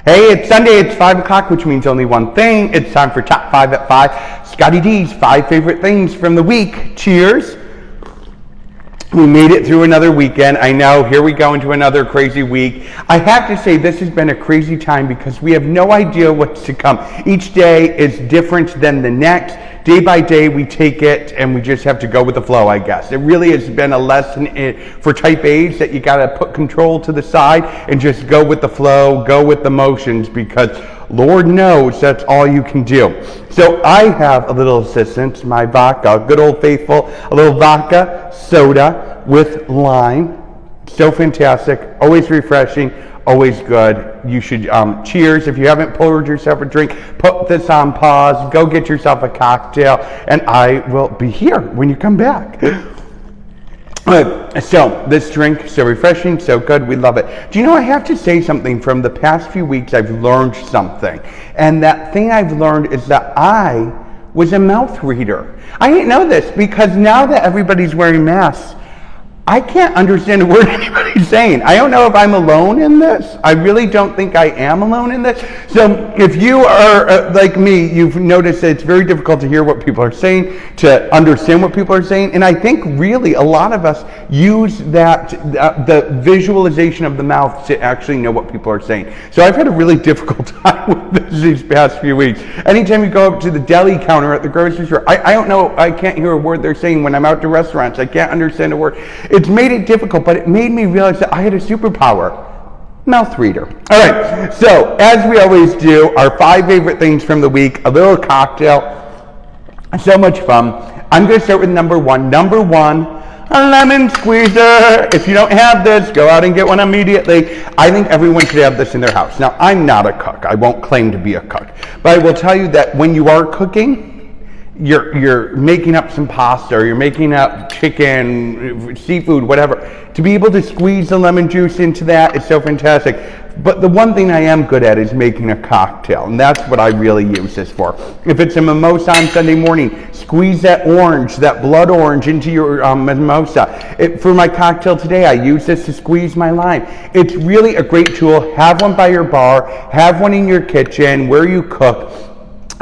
Hey, it's Sunday, it's 5 o'clock, which means only one thing. It's time for Top 5 at 5. Scottie D's 5 favorite things from the week. Cheers. We made it through another weekend. I know, here we go into another crazy week. I have to say, this has been a crazy time because we have no idea what's to come. Each day is different than the next. Day by day, we take it and we just have to go with the flow, I guess. It really has been a lesson for type A's that you got to put control to the side and just go with the flow, go with the motions, because Lord knows that's all you can do. So I have a little assistance, my vodka, good old faithful, a little vodka soda with lime. So fantastic, always refreshing, always good. You should cheers. If you haven't poured yourself a drink, put this on pause, go get yourself a cocktail, and I will be here when you come back. So this drink, so refreshing, so good, we love it. Do you know, I have to say something. From the past few weeks, I've learned something. And that thing I've learned is that I was a mouth reader. I didn't know this because now that everybody's wearing masks, I can't understand a word anybody's saying. I don't know if I'm alone in this. I really don't think I am alone in this. So if you are like me, you've noticed that it's very difficult to hear what people are saying, to understand what people are saying. And I think really a lot of us use that, the visualization of the mouth, to actually know what people are saying. So I've had a really difficult time with this these past few weeks. Anytime you go up to the deli counter at the grocery store, I don't know, I can't hear a word they're saying. When I'm out to restaurants, I can't understand a word. It's made it difficult, but it made me realize that I had a superpower. Mouth reader. All right, so as we always do, our 5 favorite things from the week, a little cocktail, so much fun. I'm going to start with number 1. Number 1, a lemon squeezer. If you don't have this, go out and get one immediately. I think everyone should have this in their house. Now, I'm not a cook. I won't claim to be a cook, but I will tell you that when you are cooking, you're making up some pasta, or you're making up chicken, seafood, whatever, to be able to squeeze the lemon juice into that is so fantastic. But the one thing I am good at is making a cocktail, and that's what I really use this for. If it's a mimosa on Sunday morning, squeeze that orange, that blood orange, into your mimosa. For my cocktail today, I use this to squeeze my lime. It's really a great tool. Have one by your bar, have one in your kitchen where you cook.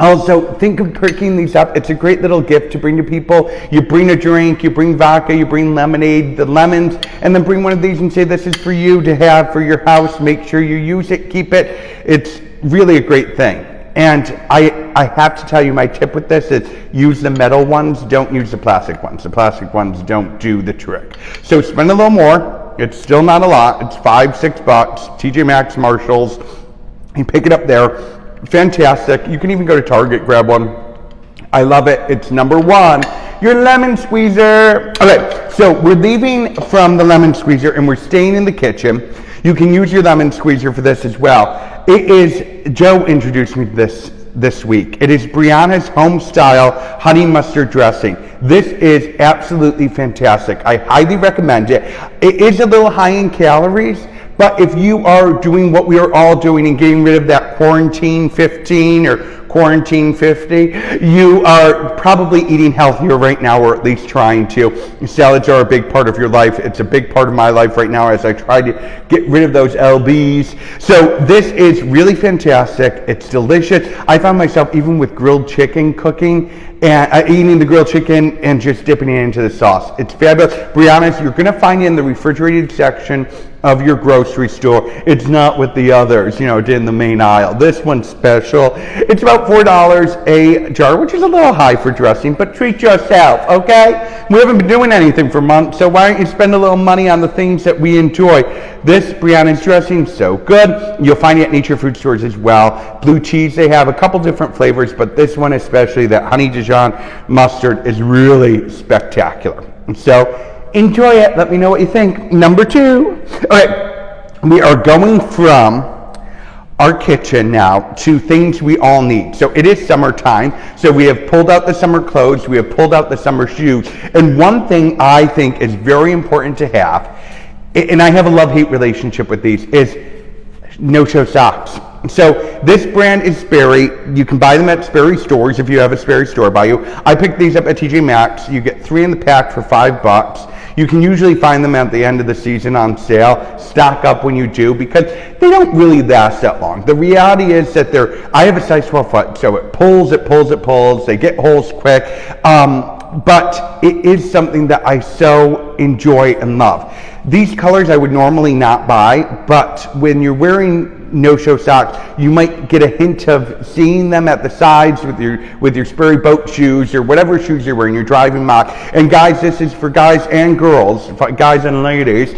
Also, think of picking these up. It's a great little gift to bring to people. You bring a drink, you bring vodka, you bring lemonade, the lemons, and then bring one of these and say, this is for you to have for your house. Make sure you use it, keep it. It's really a great thing. And I have to tell you, my tip with this is use the metal ones, don't use the plastic ones. The plastic ones don't do the trick. So spend a little more. It's still not a lot. It's $5-6, TJ Maxx, Marshalls. You pick it up there. Fantastic. You can even go to Target, grab one. I love it. It's number 1, your lemon squeezer. Okay, so we're leaving from the lemon squeezer and we're staying in the kitchen. You can use your lemon squeezer for this as well. It is, Joe introduced me to this week. It is Brianna's home style honey mustard dressing. This is absolutely fantastic. I highly recommend it. It is a little high in calories, but if you are doing what we are all doing and getting rid of that quarantine 15 or quarantine 50, you are probably eating healthier right now, or at least trying to. Salads are a big part of your life. It's a big part of my life right now as I try to get rid of those LBs. So this is really fantastic. It's delicious. I found myself even with grilled chicken cooking and eating the grilled chicken and just dipping it into the sauce. It's fabulous. Brianna's, you're going to find it in the refrigerated section of your grocery store. It's not with the others, in the main aisle. This one's special. It's about $4 a jar, which is a little high for dressing, but treat yourself, okay? We haven't been doing anything for months, so why don't you spend a little money on the things that we enjoy? This Brianna's dressing, so good. You'll find it at nature food stores as well. Blue cheese, they have a couple different flavors, but this one especially, that honey Dijon mustard, is really spectacular. And so, enjoy it. Let me know what you think. Number 2. All right, we are going from our kitchen now to things we all need. So it is summertime. So we have pulled out the summer clothes. We have pulled out the summer shoes. And one thing I think is very important to have, and I have a love-hate relationship with these, is no-show socks. So this brand is Sperry. You can buy them at Sperry stores if you have a Sperry store by you. I picked these up at TJ Maxx. You get 3 in the pack for $5. You can usually find them at the end of the season on sale. Stock up when you do, because they don't really last that long. The reality is that I have a size 12 foot, so it pulls. They get holes quick. But it is something that I so enjoy and love. These colors I would normally not buy, but when you're wearing no-show socks, you might get a hint of seeing them at the sides with your Sperry boat shoes or whatever shoes you're wearing, your driving mock. And guys, this is for guys and girls, guys and ladies.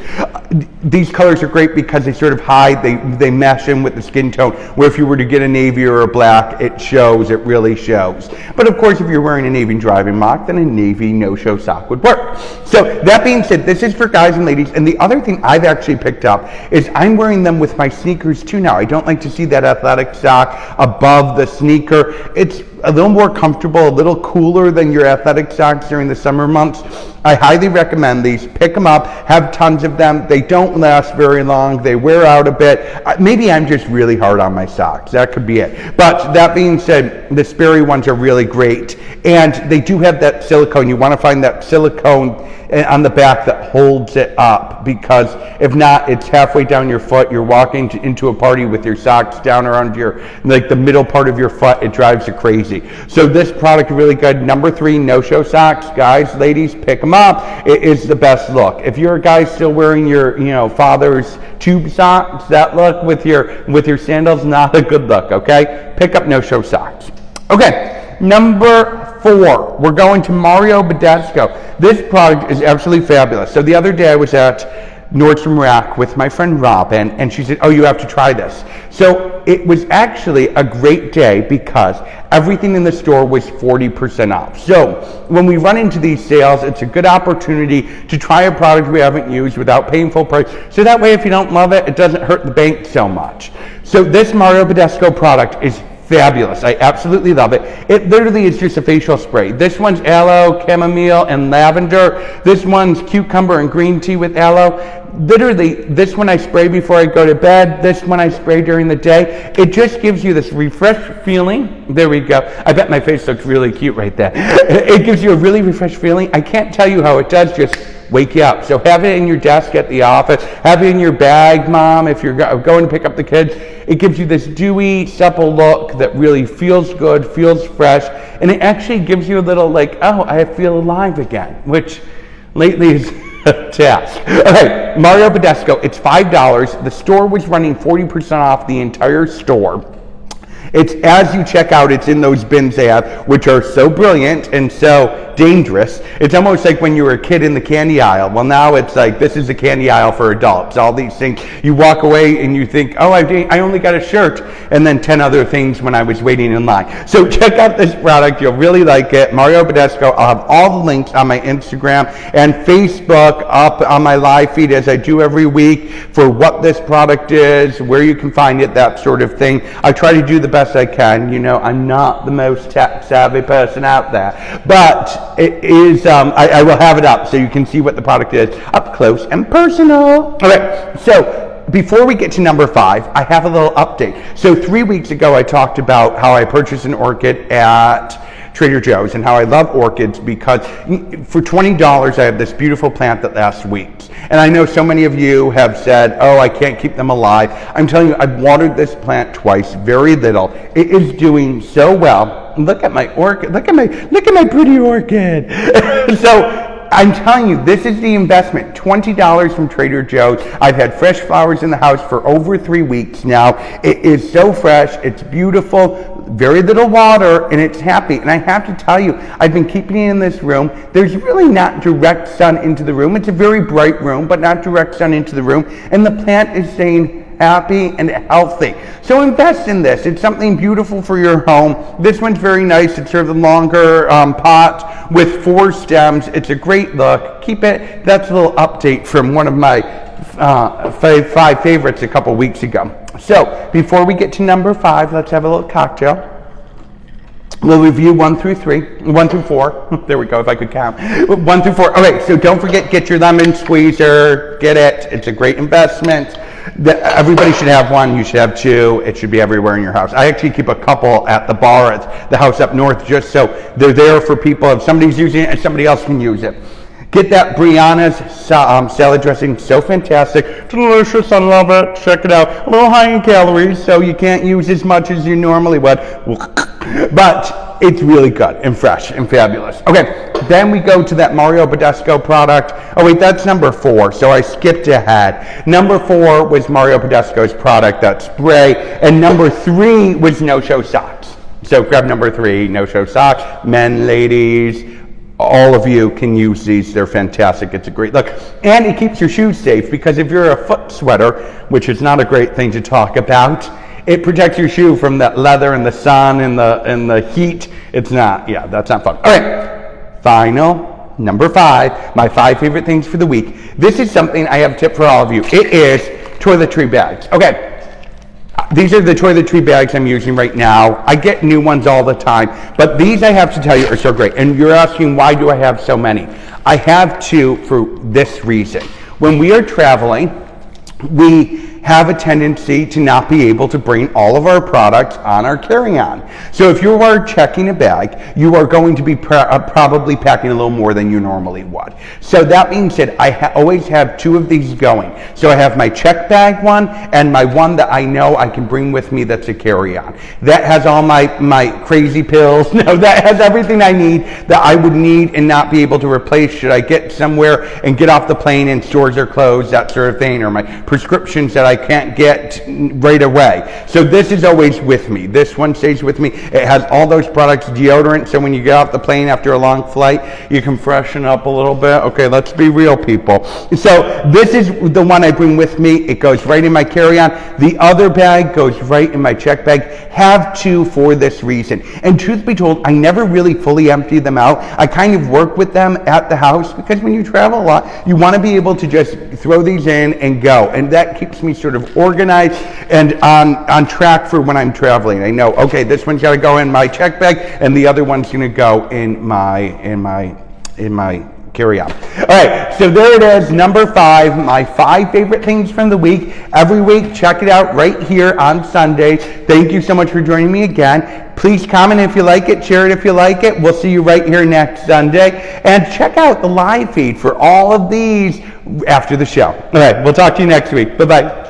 These colors are great because they sort of hide, they mesh in with the skin tone, where if you were to get a navy or a black, it shows, it really shows. But of course, if you're wearing a navy driving mock, then a navy no-show sock would work. So that being said, this is for guys and ladies. And the other thing I've actually picked up is I'm wearing them with my sneakers too now. I don't like to see that athletic sock above the sneaker. It's a little more comfortable, a little cooler than your athletic socks during the summer months. I highly recommend these. Pick them up, have tons of them. They don't last very long. They wear out a bit. Maybe I'm just really hard on my socks. That could be it. But that being said, the Sperry ones are really great. And they do have that silicone. You want to find that silicone on the back that holds it up, because if not, it's halfway down your foot. You're walking into a party with your socks down around the middle part of your foot. It drives you crazy. So this product is really good. Number 3, no-show socks. Guys, ladies, pick them up. It is the best look. If you're a guy still wearing your father's tube socks, that look with your sandals, not a good look, okay? Pick up no-show socks. Okay, number 4, we're going to Mario Badescu. This product is absolutely fabulous. So the other day I was at Nordstrom Rack with my friend Robin, and she said, oh, you have to try this. So it was actually a great day because everything in the store was 40% off. So when we run into these sales, it's a good opportunity to try a product we haven't used without paying full price. So that way, if you don't love it, it doesn't hurt the bank so much. So this Mario Badescu product is fabulous. I absolutely love it. It literally is just a facial spray. This one's aloe, chamomile, and lavender. This one's cucumber and green tea with aloe. Literally, this one I spray before I go to bed. This one I spray during the day. It just gives you this refreshed feeling. There we go. I bet my face looks really cute right there. It gives you a really refreshed feeling. I can't tell you how it does just wake you up. So have it in your desk at the office. Have it in your bag, Mom, if you're going to pick up the kids. It gives you this dewy, supple look that really feels good, feels fresh, and it actually gives you a little like, oh, I feel alive again, which lately is a task. All right, Mario Badescu, it's $5. The store was running 40% off the entire store. It's as you check out, it's in those bins they have, which are so brilliant and so dangerous. It's almost like when you were a kid in the candy aisle. Well, now it's like, this is the candy aisle for adults. All these things, you walk away and you think, oh, I only got a shirt, and then 10 other things when I was waiting in line. So check out this product. You'll really like it. Mario Badescu. I'll have all the links on my Instagram and Facebook up on my live feed, as I do every week, for what this product is, where you can find it, that sort of thing. I try to do the best I can. You know, I'm not the most tech savvy person out there, but it is, I will have it up so you can see what the product is up close and personal. All right, so before we get to number 5, I have a little update. So 3 weeks ago, I talked about how I purchased an orchid at Trader Joe's and how I love orchids because for $20, I have this beautiful plant that lasts weeks. And I know so many of you have said, oh, I can't keep them alive. I'm telling you, I've watered this plant twice, very little. It is doing so well. Look at my orchid. Look at my pretty orchid. So I'm telling you, this is the investment. $20 from Trader Joe's. I've had fresh flowers in the house for over 3 weeks now. It is so fresh. It's beautiful. Very little water, and it's happy. And I have to tell you, I've been keeping it in this room. There's really not direct sun into the room. It's a very bright room, but not direct sun into the room. And the plant is staying happy and healthy. So invest in this. It's something beautiful for your home. This one's very nice. It's sort of a longer pot with 4 stems. It's a great look. Keep it. That's a little update from one of my 5 favorites a couple weeks ago. So before we get to number 5, let's have a little cocktail. We'll review 1 through 4. There we go, if I could count. 1 through 4. Okay, so don't forget, get your lemon squeezer. Get it. It's a great investment. Everybody should have one. You should have 2. It should be everywhere in your house. I actually keep a couple at the bar at the house up north, just so they're there for people. If somebody's using it, and somebody else can use it. Get that Brianna's salad dressing, so fantastic, delicious, I love it, check it out. A little high in calories, so you can't use as much as you normally would, but it's really good and fresh and fabulous. Okay, then we go to that Mario Badescu product. Oh wait, that's number 4, so I skipped ahead. Number 4 was Mario Badescu's product, that spray, and number 3 was no-show socks. So grab number 3, no-show socks, men, ladies, all of you can use these. They're fantastic. It's a great look. And it keeps your shoes safe, because if you're a foot sweater, which is not a great thing to talk about, it protects your shoe from that leather and the sun and the heat. It's not, yeah, that's not fun. All right, final, number 5, my 5 favorite things for the week. This is something I have a tip for all of you. It is toiletry bags. Okay. These are the toiletry bags I'm using right now. I get new ones all the time, but these, I have to tell you, are so great. And you're asking, why do I have so many? I have 2 for this reason. When we are traveling, we have a tendency to not be able to bring all of our products on our carry-on. So if you are checking a bag, you are going to be probably packing a little more than you normally would. So that being said, I always have 2 of these going. So I have my check bag one and my one that I know I can bring with me that's a carry-on. That has all my crazy pills. No, that has everything I need that I would need and not be able to replace should I get somewhere and get off the plane and stores are closed, that sort of thing, or my prescriptions that I can't get right away. So this is always with me. This one stays with me. It has all those products, deodorant, so when you get off the plane after a long flight, you can freshen up a little bit. Okay, let's be real, people. So this is the one I bring with me. It goes right in my carry-on. The other bag goes right in my check bag. Have 2 for this reason. And truth be told, I never really fully empty them out. I kind of work with them at the house, because when you travel a lot, you want to be able to just throw these in and go. And that keeps me sort of organized and on track for when I'm traveling. I know, okay, this one's got to go in my check bag, and the other one's going to go in my carry-on. All right, so there it is, number 5, my 5 favorite things from the week. Every week, check it out right here on Sunday. Thank you so much for joining me again. Please comment if you like it, share it if you like it. We'll see you right here next Sunday. And check out the live feed for all of these after the show. All right, we'll talk to you next week. Bye-bye.